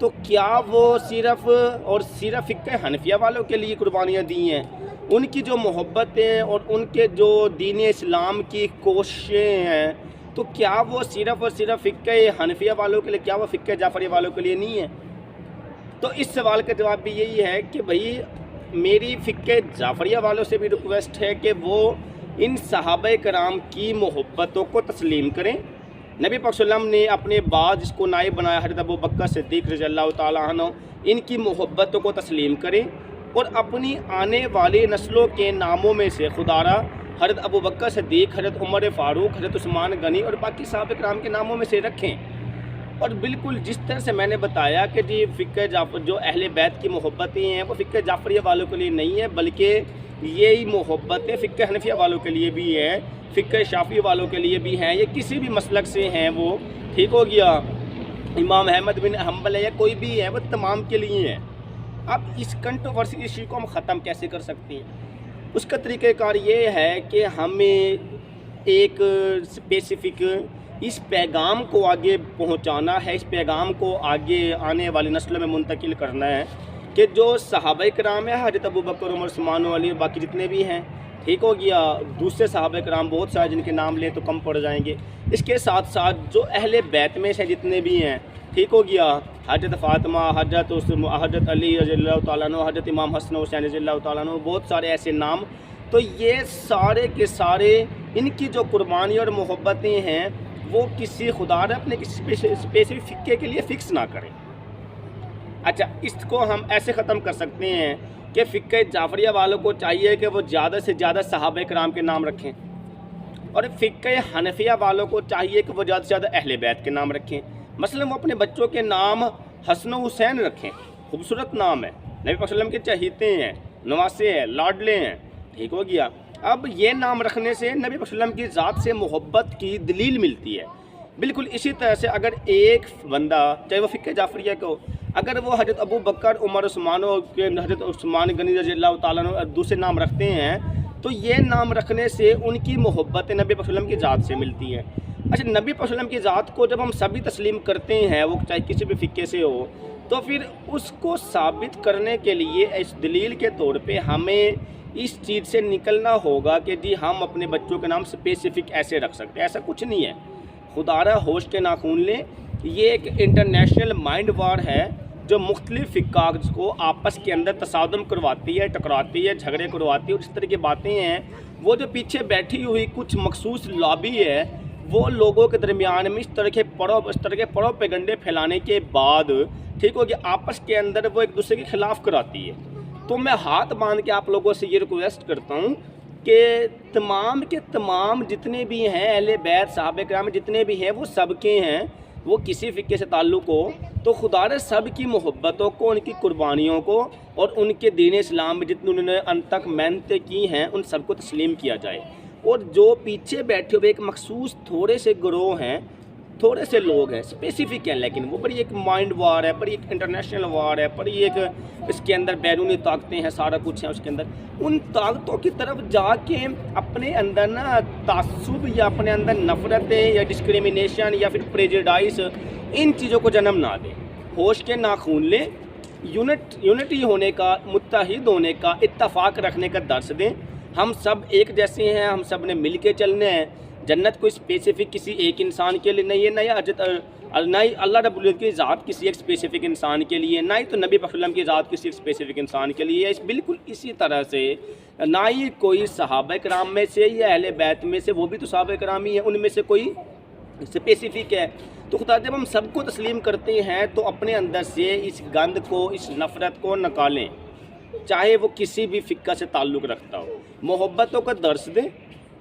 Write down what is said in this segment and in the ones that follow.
تو کیا وہ صرف اور صرف فقہ حنفیہ والوں کے لیے قربانیاں دی ہیں؟ ان کی جو محبتیں اور ان کے جو دین اسلام کی کوششیں ہیں تو کیا وہ صرف اور صرف فقہ حنفیہ والوں کے لیے، کیا وہ فقہ جعفری والوں کے لیے نہیں ہے؟ تو اس سوال کا جواب بھی یہی ہے کہ بھائی میری فقہ جعفریہ والوں سے بھی ریکویسٹ ہے کہ وہ ان صحابہ کرام کی محبتوں کو تسلیم کریں۔ نبی پاک صلی اللہ علیہ وسلم نے اپنے بعد جس کو نائب بنایا حضرت ابوبکر صدیق رضی اللہ تعالیٰ عنہ، ان کی محبتوں کو تسلیم کریں اور اپنی آنے والی نسلوں کے ناموں میں سے خدارہ حضرت ابوبکر صدیق، حضرت عمر فاروق، حضرت عثمان غنی اور باقی صحابہ کرام کے ناموں میں سے رکھیں۔ اور بالکل جس طرح سے میں نے بتایا کہ جی فقہ جعفر جو اہل بیت کی محبتیں ہیں وہ فقہ جعفریہ والوں کے لیے نہیں ہے، بلکہ یہی محبتیں فقہ حنفیہ والوں کے لیے بھی ہے، فقہ شافعی والوں کے لیے بھی ہیں، یہ کسی بھی مسلک سے ہیں وہ، ٹھیک ہو گیا، امام احمد بن حنبل ہے یا کوئی بھی ہے، وہ تمام کے لیے ہیں۔ اب اس کنٹروورسی ایشو کو ہم ختم کیسے کر سکتے ہیں؟ اس کا طریقہ کار یہ ہے کہ ہمیں ایک اسپیسیفک اس پیغام کو آگے پہنچانا ہے، اس پیغام کو آگے آنے والی نسلوں میں منتقل کرنا ہے کہ جو صحابہ کرام ہیں، حضرت ابوبکر، عمر، عثمان و علی اور باقی جتنے بھی ہیں، ٹھیک ہو گیا، دوسرے صحابہ کرام بہت سارے جن کے نام لیں تو کم پڑ جائیں گے، اس کے ساتھ ساتھ جو اہل بیت میں سے جتنے بھی ہیں، ٹھیک ہو گیا، حضرت فاطمہ، حضرت علی رضی اللہ تعالیٰ عنہ، حضرت امام حسن حسین رضی اللہ تعالیٰ عنہ، بہت سارے ایسے نام، تو یہ سارے کے سارے ان کی جو قربانی اور محبتیں ہیں وہ کسی خدا نے اپنے کسی اسپیسیفک فقہ کے لیے فکس نہ کریں۔ اچھا، اس کو ہم ایسے ختم کر سکتے ہیں کہ فقہ جعفریہ والوں کو چاہیے کہ وہ زیادہ سے زیادہ صحابہ کرام کے نام رکھیں، اور فقہ حنفیہ والوں کو چاہیے کہ وہ زیادہ سے زیادہ اہل بیت کے نام رکھیں۔ مثلا وہ اپنے بچوں کے نام حسن و حسین رکھیں، خوبصورت نام ہے، نبی پاک صلی اللہ علیہ وسلم کے چہیتے ہیں، نواسے ہیں، لاڈلے ہیں، ٹھیک ہو گیا۔ اب یہ نام رکھنے سے نبی پاک صلی اللہ علیہ وسلم کی ذات سے محبت کی دلیل ملتی ہے۔ بالکل اسی طرح سے اگر ایک بندہ، چاہے وہ فقہ جعفریہ کو، اگر وہ حضرت ابو بکر، عمر، عثمان کے حضرت عثمان غنی رضی اللہ تعالیٰ عنہ دوسرے نام رکھتے ہیں تو یہ نام رکھنے سے ان کی محبت نبی پاک صلی اللہ علیہ وسلم کی ذات سے ملتی ہے۔ اچھا، نبی پاک صلی اللہ علیہ وسلم کی ذات کو جب ہم سبھی تسلیم کرتے ہیں، وہ چاہے کسی بھی فقہ سے ہو، تو پھر اس کو ثابت کرنے کے لیے اس دلیل کے طور پہ ہمیں اس چیز سے نکلنا ہوگا کہ جی ہم اپنے بچوں کے نام اسپیسیفک ایسے رکھ سکتے ہیں، ایسا کچھ نہیں ہے۔ خدا را ہوش کے ناخون لیں، یہ ایک انٹرنیشنل مائنڈ وار ہے جو مختلف فقہ کو آپس کے اندر تصادم کرواتی ہے، ٹکراتی ہے، جھگڑے کرواتی ہے، اور اس طرح کی باتیں ہیں۔ وہ جو پیچھے بیٹھی ہوئی کچھ مخصوص لابی ہے، وہ لوگوں کے درمیان میں اس طرح کے پروپیگنڈے پھیلانے کے بعد، ٹھیک ہو گیا، آپس کے اندر وہ ایک دوسرے کے خلاف کراتی ہے۔ تو میں ہاتھ باندھ کے آپ لوگوں سے یہ ریکویسٹ کرتا ہوں کہ تمام کے تمام جتنے بھی ہیں اہل بیت، صحابہ کرام جتنے بھی ہیں، وہ سب کے ہیں، وہ کسی فقہ سے تعلق ہو تو خدا نے سب کی محبتوں کو، ان کی قربانیوں کو اور ان کے دین اسلام میں جتنے انہوں نے ان تک محنتیں کی ہیں ان سب کو تسلیم کیا جائے۔ اور جو پیچھے بیٹھے ہوئے ایک مخصوص تھوڑے سے گروہ ہیں، تھوڑے سے لوگ ہیں، اسپیسیفک ہیں، لیکن وہ بڑی ایک مائنڈ وار ہے، بڑی ایک انٹرنیشنل وار ہے، بڑی ایک اس کے اندر بیرونی طاقتیں ہیں، سارا کچھ ہے اس کے اندر، ان طاقتوں کی طرف جا کے اپنے اندر نا تعصب یا اپنے اندر نفرتیں یا ڈسکریمنیشن یا پھر پریجوڈائز، ان چیزوں کو جنم نہ دیں۔ ہوش کے ناخون لیں، یونٹی ہونے کا، متحد ہونے کا، اتفاق رکھنے کا درس دیں۔ ہم سب ایک جیسے ہیں، ہم سب نے مل کے چلنے ہیں۔ جنت کوئی اسپیسیفک کسی ایک انسان کے لیے نہیں ہے، نہ ہی اللہ رب العزت کی ذات کسی ایک اسپیسیفک انسان کے لیے، نہ ہی تو نبی صلی اللہ علیہ وسلم کی ذات کسی ایک اسپیسیفک انسان کے لیے ہے۔ بالکل اسی طرح سے نہ ہی کوئی صحابہ کرام میں سے یا اہل بیت میں سے، وہ بھی تو صحابہ کرام ہی ہیں، ان میں سے کوئی اسپیسیفک ہے۔ تو خدا جب ہم سب کو تسلیم کرتے ہیں تو اپنے اندر سے اس گند کو، اس نفرت کو نکالیں، چاہے وہ کسی بھی فقہ سے تعلق رکھتا ہو۔ محبتوں کا درس دیں،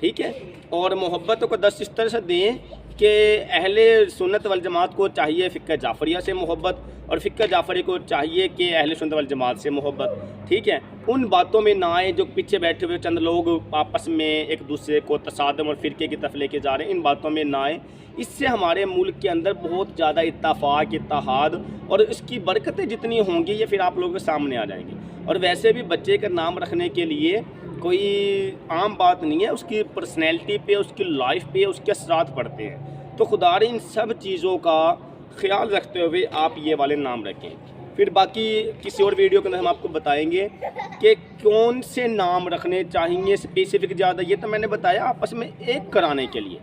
ٹھیک ہے، اور محبتوں کا درس اس طرح سے دیں کہ اہل سنت والجماعت کو چاہیے فقہ جعفریہ سے محبت، اور فقہ جعفری کو چاہیے کہ اہل سنت والجماعت سے محبت، ٹھیک ہے۔ ان باتوں میں نہ آئے جو پیچھے بیٹھے ہوئے چند لوگ آپس میں ایک دوسرے کو تصادم اور فرقے کی طرف لے کے جا رہے ہیں، ان باتوں میں نہ آئے۔ اس سے ہمارے ملک کے اندر بہت زیادہ اتفاق، اتحاد، اور اس کی برکتیں جتنی ہوں گی یہ پھر آپ لوگوں کے سامنے آ جائیں گی۔ اور ویسے بھی بچے کا نام رکھنے کے لیے کوئی عام بات نہیں ہے، اس کی پرسنالٹی پہ، اس کی لائف پہ اس کے اثرات پڑتے ہیں۔ تو خدا ان سب چیزوں کا خیال رکھتے ہوئے آپ یہ والے نام رکھیں. پھر باقی کسی اور ویڈیو کے اندر ہم آپ کو بتائیں گے کہ کون سے نام رکھنے چاہیے اسپیسیفک زیادہ. یہ تو میں نے بتایا آپس میں ایک کرانے کے لیے.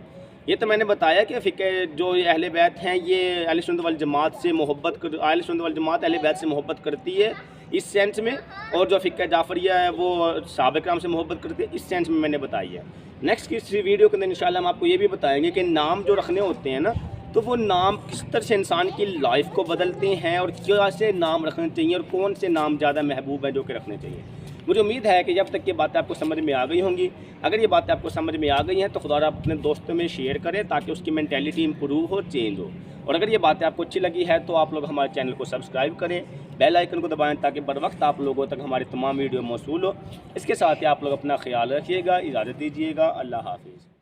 یہ تو میں نے بتایا کہ فقہ جو اہل بیت ہیں یہ اہل سنت والجماعت سے محبت اہل سنت والجماعت اہل بیت سے محبت کرتی ہے اس سینس میں, اور جو فقہ جعفریہ ہے وہ صحابہ کرام سے محبت کرتی ہے اس سینس میں نے بتائی ہے. نیکسٹ کسی ویڈیو کے اندر انشاءاللہ ہم آپ کو یہ بھی بتائیں گے کہ نام جو رکھنے ہوتے ہیں نا, تو وہ نام کس طرح سے انسان کی لائف کو بدلتے ہیں اور کیسے نام رکھنے چاہیے اور کون سے نام زیادہ محبوب ہیں جو کہ رکھنے چاہیے. مجھے امید ہے کہ جب تک یہ باتیں آپ کو سمجھ میں آ گئی ہوں گی. اگر یہ باتیں آپ کو سمجھ میں آ گئی ہیں تو خدا را اپنے دوستوں میں شیئر کریں تاکہ اس کی مینٹیلیٹی امپروو ہو, چینج ہو. اور اگر یہ باتیں آپ کو اچھی لگی ہے تو آپ لوگ ہمارے چینل کو سبسکرائب کریں, بیل آئیکن کو دبائیں تاکہ بر وقت آپ لوگوں تک ہماری تمام ویڈیو موصول ہو. اس کے ساتھ ہی آپ لوگ اپنا خیال رکھیے گا. اجازت دیجیے گا. اللہ حافظ.